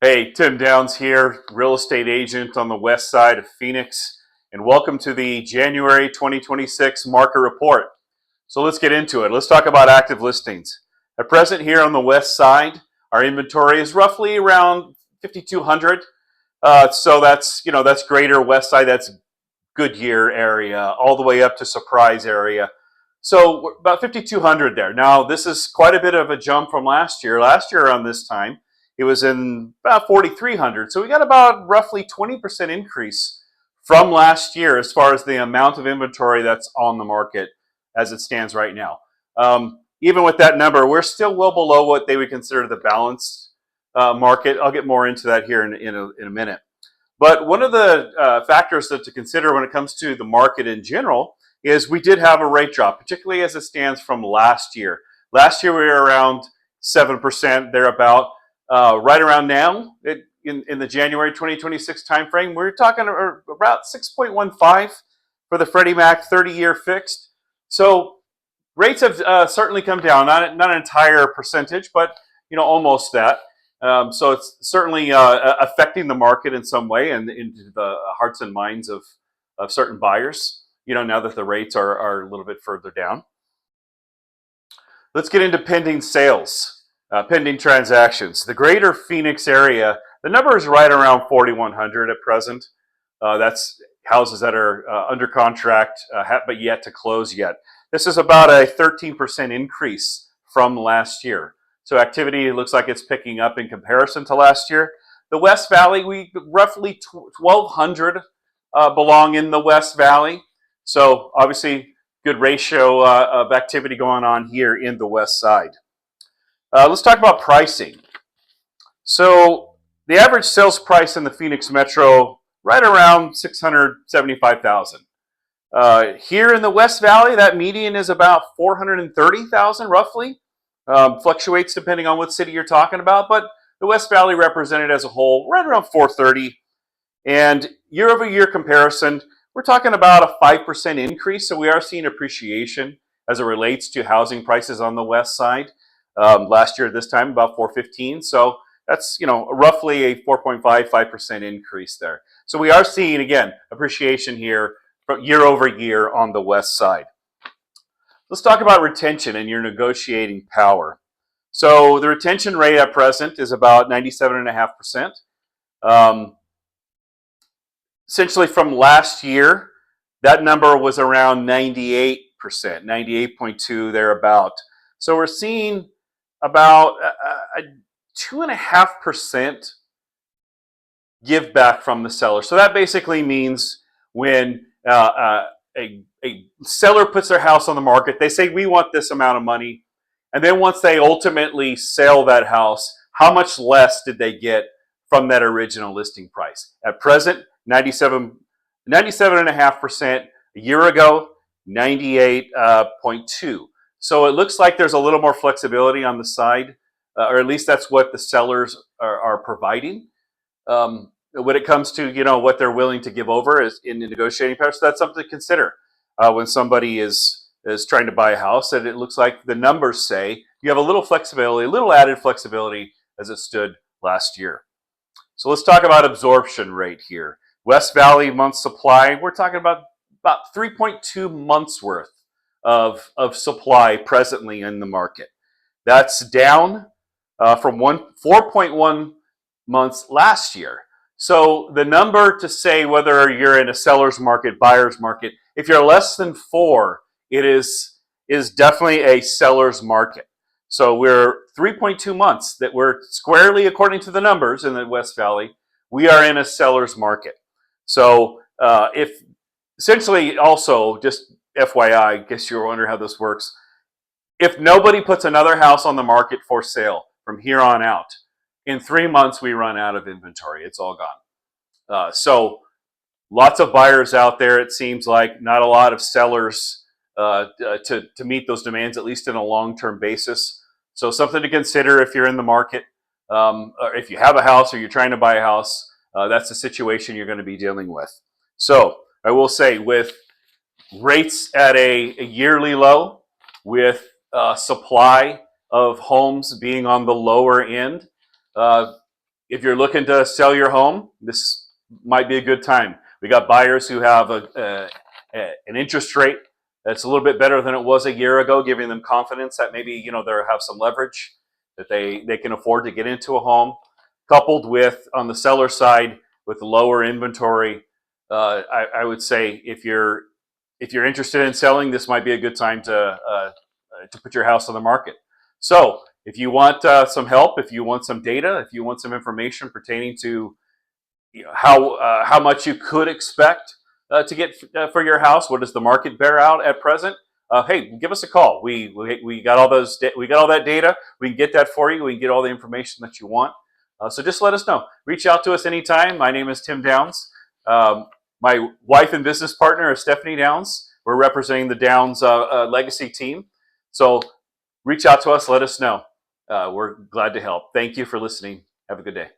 Hey, Tim Downs here, real estate agent on the west side of Phoenix, and welcome to the January 2026 market report. So let's get into it. Let's talk about active listings. At present, here on the west side, our inventory is roughly around 5,200. So that's greater west side. That's Goodyear area, all the way up to Surprise area. So we're about 5,200 there. Now, this is quite a bit of a jump from last year. Last year around this time, it was in about 4,300. So we got about roughly 20% increase from last year as far as the amount of inventory that's on the market as it stands right now. Even with that number, we're still well below what they would consider the balanced market. I'll get more into that here in a minute. But one of the factors to consider when it comes to the market in general is we did have a rate drop, particularly as it stands from last year. Last year we were around 7%, thereabout. Right around now, in the January 2026 timeframe, we're talking about 6.15 for the Freddie Mac 30-year fixed. So rates have certainly come down, not an entire percentage, but almost that. So it's certainly affecting the market in some way and into the hearts and minds of certain buyers, now that the rates are a little bit further down. Let's get into pending sales, pending transactions. The greater Phoenix area, the number is right around 4,100 at present. That's houses that are under contract but yet to close yet. This is about a 13% increase from last year. So activity looks like it's picking up in comparison to last year. The West Valley, we roughly 1,200 belong in the West Valley. So obviously good ratio of activity going on here in the West Side. Let's talk about pricing. So the average sales price in the Phoenix Metro, right around $675,000. Here in the West Valley, that median is about $430,000 roughly. Fluctuates depending on what city you're talking about, but the West Valley represented as a whole, right around 430. And year over year comparison, we're talking about a 5% increase. So we are seeing appreciation as it relates to housing prices on the West Side. Last year at this time, about 415. So that's roughly a 4.5% increase there. So we are seeing again appreciation here year over year on the West Side. Let's talk about retention and your negotiating power. So the retention rate at present is about 97.5%. Essentially from last year, that number was around 98%, 98.2 thereabout. So we're seeing about a 2.5% give back from the seller. So that basically means when a seller puts their house on the market, they say, we want this amount of money. And then once they ultimately sell that house, how much less did they get from that original listing price? At present, 97.5%. A year ago, 98.2. So it looks like there's a little more flexibility on the side, or at least that's what the sellers are providing. When it comes to what they're willing to give over is in the negotiating power. So that's something to consider when somebody is trying to buy a house. And it looks like the numbers say you have a little flexibility, a little added flexibility as it stood last year. So let's talk about absorption rate here. West Valley month supply, we're talking about 3.2 months worth of supply presently in the market. That's down from 4.1 months last year. So the number to say whether you're in a seller's market, buyer's market, if you're less than 4, it is definitely a seller's market. So we're 3.2 months that we're squarely, according to the numbers in the West Valley, we are in a seller's market. So if essentially also, just FYI, I guess you're wondering how this works. If nobody puts another house on the market for sale from here on out, in 3 months, we run out of inventory. It's all gone. So lots of buyers out there, it seems like, not a lot of sellers to meet those demands, at least in a long-term basis. So something to consider if you're in the market, or if you have a house or you're trying to buy a house, that's the situation you're going to be dealing with. So I will say, with rates at a yearly low, with supply of homes being on the lower end, if you're looking to sell your home, this might be a good time. We got buyers who have an interest rate that's a little bit better than it was a year ago, giving them confidence that maybe they have some leverage that they can afford to get into a home. Coupled with on the seller side with lower inventory, I would say if you're interested in selling, this might be a good time to put your house on the market. So if you want some help, if you want some data, if you want some information pertaining to how much you could expect to get for your house, what does the market bear out at present? Hey, give us a call. We got all we got all that data. We can get that for you. We can get all the information that you want. So just let us know. Reach out to us anytime. My name is Tim Downs. My wife and business partner is Stephanie Downs. We're representing the Downs Legacy team. So reach out to us. Let us know. We're glad to help. Thank you for listening. Have a good day.